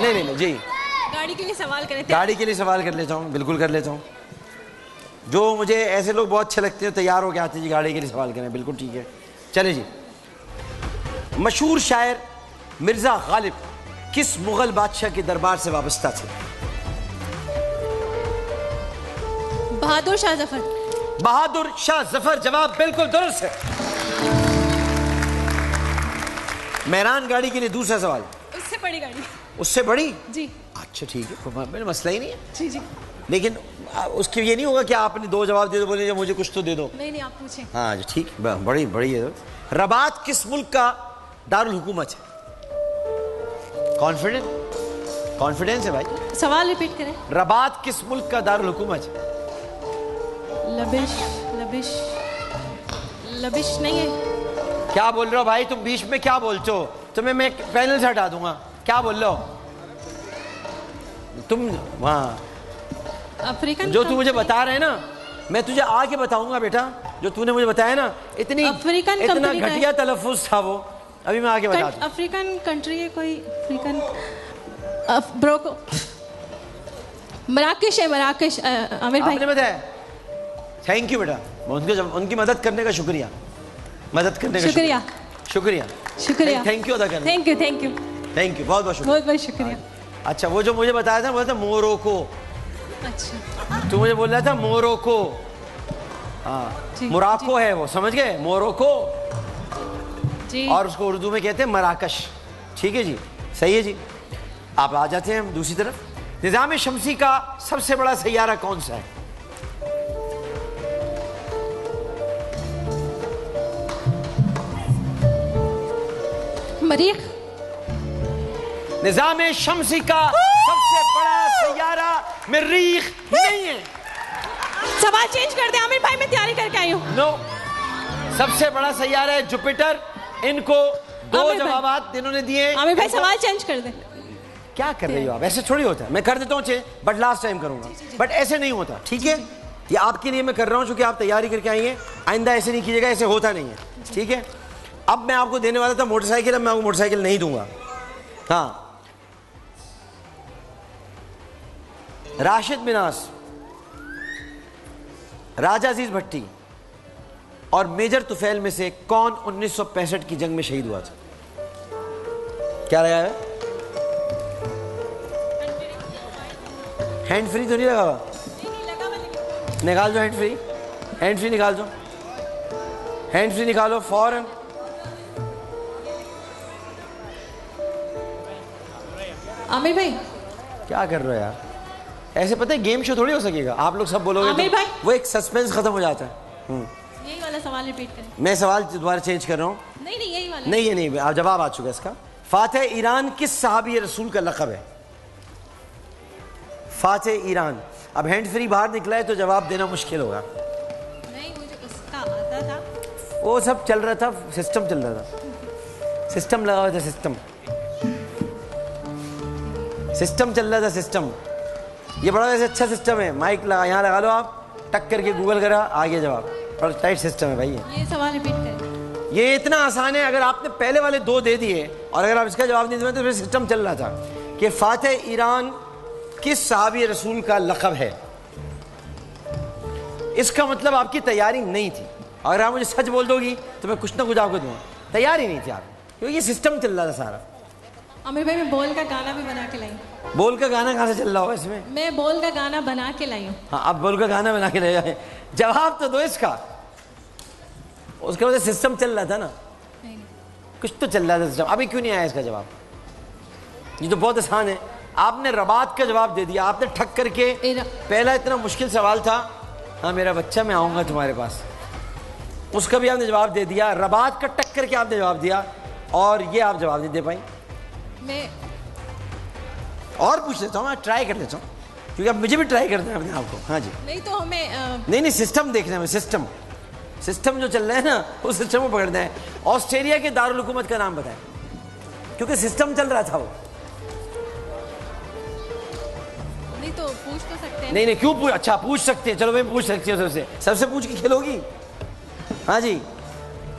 नहीं नहीं जी, गाड़ी के लिए सवाल करें। गाड़ी के लिए सवाल कर लेता हूँ, बिल्कुल कर लेता हूँ। जो मुझे ऐसे लोग बहुत अच्छे लगते हैं, तैयार हो के आते हैं जी, गाड़ी के लिए सवाल करें, बिल्कुल ठीक है। चले जी। मशहूर शायर मिर्जा गालिब किस मुगल बादशाह के दरबार से वाबस्ता थे? बहादुर शाह जफर। बहादुर शाह जफर, जवाब बिल्कुल दुरुस्त है। मेहरान गाड़ी के लिए दूसरा सवाल। उससे बड़ी गाड़ी। उससे बड़ी जी। अच्छा ठीक है, मेरा मसला ही नहीं है जी जी। लेकिन उसके ये नहीं होगा कि आपने दो जवाब दे दो, बोले मुझे कुछ तो दे दो। नहीं नहीं, आप पूछें। हाँ जी ठीक, बड़ी बड़ी है। रबात किस मुल्क का दारुल हुकूमत है? कॉन्फिडेंस है भाई। सवाल रिपीट करें। रबात किस मुल्क का दारुल हुकूमत है? लबिश लबिश लबिश नहीं है। क्या बोल रहे हो भाई, तुम बीच में क्या बोलते हो? तुम्हें मैं पैनल से हटा दूंगा। क्या बोल रहे हो तुम? वहाँ अफ्रीकन। जो तू मुझे बता रहे हैं ना, मैं तुझे आके बताऊंगा बेटा। जो तूने मुझे बताया ना, इतना घटिया तलफ़ुज़ था वो, अभी मैं आगे बता दूं। अफ्रीकन कंट्री है कोई, अफ्रीकन ब्रोको, मराकेश है, मराकेश। आमिर भाई आपने बताया, थैंक यू बेटा, उनकी मदद करने का शुक्रिया, मदद करने का शुक्रिया शुक्रिया शुक्रिया, थैंक यू अदा करना। Thank you thank you thank you, बहुत बहुत शुक्रिया, बहुत बहुत शुक्रिया। अच्छा वो जो मुझे बताया था वो था मोरोको। अच्छा तू मुझे बोल रहा था मोरोको, हाँ मोराको है वो, समझ गए? मोरोको जी। और उसको उर्दू में कहते हैं मराकश। ठीक है जी, सही है जी। आप आ जाते हैं हम दूसरी तरफ। निज़ाम शमसी का सबसे बड़ा सैयारा कौन सा है? मरीख। निज़ाम शमसी का सबसे बड़ा सैयारा मरीख नहीं है। सवाल चेंज कर दे आमिर भाई, मैं तैयारी करके आई हूँ। नो, सबसे बड़ा सैयारा है जुपिटर। इनको दो जवाब इन्होंने दिए। आमिर भाई सवाल चेंज कर दे। क्या कर रही हो आप? ऐसे थोड़ी होता है। मैं कर देता हूँ चेंज, बट लास्ट टाइम करूंगा, बट ऐसे नहीं होता। ठीक है, ये आपके लिए मैं कर रहा हूँ क्योंकि आप तैयारी करके आई हैं। आइंदा ऐसे नहीं कीजिएगा, ऐसे होता नहीं है। ठीक है, अब मैं आपको देने वाला था मोटरसाइकिल, अब मैं आपको मोटरसाइकिल नहीं दूंगा। हाँ, राशिद मिनास, राजा अजीज भट्टी और मेजर तुफैल में से कौन 1965 की जंग में शहीद हुआ था? क्या लगा है? हैंड फ्री तो नहीं लगा हुआ? निकाल दो हैंड फ्री, हैंड फ्री निकाल दो, हैंड फ्री निकालो फौरन। आमिर भाई क्या कर रहे हो यार? ऐसे पता है गेम शो थोड़ी हो सकेगा। आप लोग सब बोलोगे आमिर भाई, वो एक सस्पेंस खत्म हो जाता है। यही वाला सवाल रिपीट करें। मैं सवाल दोबारा चेंज कर रहा हूँ। नहीं नहीं, यही वाला नहीं, ये नहीं, आप जवाब आ चुका है इसका। फातिह ईरान किस सहाबी रसूल का लक़ब है? Fatih Iran. अब हैंड फ्री बाहर निकला है तो जवाब देना मुश्किल होगा। नहीं, मुझे उसका आता था। वो सब चल रहा था, सिस्टम चल रहा था, सिस्टम लगा हुआ था, सिस्टम चल रहा था, सिस्टम। ये बड़ा वैसे अच्छा सिस्टम है। माइक लगा, यहाँ लगा लो आप, टक करके गूगल करा, आ गया जवाब। बड़ा टाइट सिस्टम है भाई ये सवाल रिपीट करें। ये इतना आसान है। अगर आपने पहले वाले दो दे दिए और अगर आप इसका जवाब नहीं दिए तो फिर सिस्टम चल रहा था कि फातिह ईरान किस सहाबी रसूल का लक़ब है। इसका मतलब आपकी तैयारी नहीं थी। अगर आप मुझे सच बोल दोगी तो मैं कुछ ना कुछ आपको दूंगा। तैयारी नहीं थी आप, क्योंकि ये सिस्टम चल रहा था सारा। आमिर भाई मैं बोल का गाना भी बना के लाई हूँ। बोल का गाना कहाँ से चल रहा होगा इसमें? मैं बोल का गाना बना के लाई हूँ। हाँ, अब बोल का गाना बना के ले जाए। जवाब तो दो इसका। उसके वजह सिस्टम चल रहा था ना, नहीं। कुछ तो चल रहा था सिस्टम। अभी क्यों नहीं आया इसका जवाब? ये तो बहुत आसान है। आपने रबात का जवाब दे दिया, आपने ठक करके। पहला इतना मुश्किल सवाल था, हाँ मेरा बच्चा मैं आऊँगा तुम्हारे पास, उसका भी आपने जवाब दे दिया। रबात का टक करके आपने जवाब दिया और ये आप जवाब नहीं दे पाई। मैं और पूछ लेता हूँ, मैं ट्राई कर लेता हूँ क्योंकि अब मुझे भी ट्राई करना है अपने आप को। हाँ जी, नहीं तो हमें नहीं सिस्टम देखना है। सिस्टम जो चल रहा है ना, उस सिस्टम को पकड़ना है। ऑस्ट्रेलिया के दारुल हुकूमत का नाम बताएं, क्योंकि सिस्टम चल रहा था वो। नहीं तो पूछ तो सकते हैं। नहीं क्यों पूछ? अच्छा पूछ सकते हैं, चलो मैं पूछ सकती हूँ सबसे पूछ के खेलोगी। हाँ जी,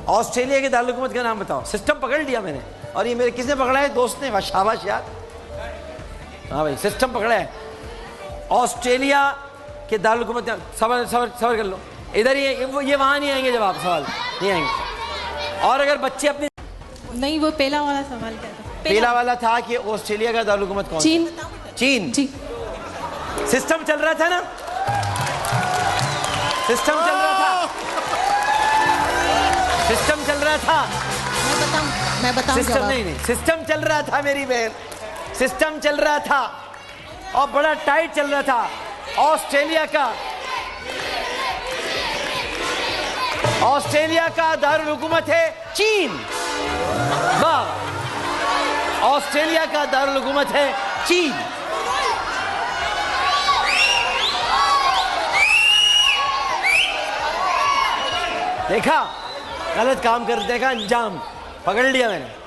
ऑस्ट्रेलिया के दारुल हुकूमत का नाम बताओ। सिस्टम पकड़ लिया मैंने, और ये मेरे किसने पकड़ा है? दोस्त ने। शाबाश यार, हाँ भाई, सिस्टम पकड़ा है। ऑस्ट्रेलिया के दारुल हुकूमत, सबर सबर सबर कर लो, इधर ही ये वहाँ नहीं आएंगे जवाब, सवाल नहीं आएंगे। और अगर बच्चे अपने, नहीं वो पहला वाला सवाल क्या था? पहला वाला था कि ऑस्ट्रेलिया का दारुल हुकूमत कौन? चीन। चीन जी। सिस्टम चल रहा था ना, सिस्टम चल रहा था, सिस्टम चल रहा था। मैं बताऊं सिस्टम जवाब। नहीं, सिस्टम चल रहा था मेरी बहन, सिस्टम चल रहा था और बड़ा टाइट चल रहा था। ऑस्ट्रेलिया का दारुल हुकूमत है चीन। वाह, ऑस्ट्रेलिया का दारुल हुकूमत है चीन। देखा, गलत काम करने का अंजाम पकड़ लिया मैंने।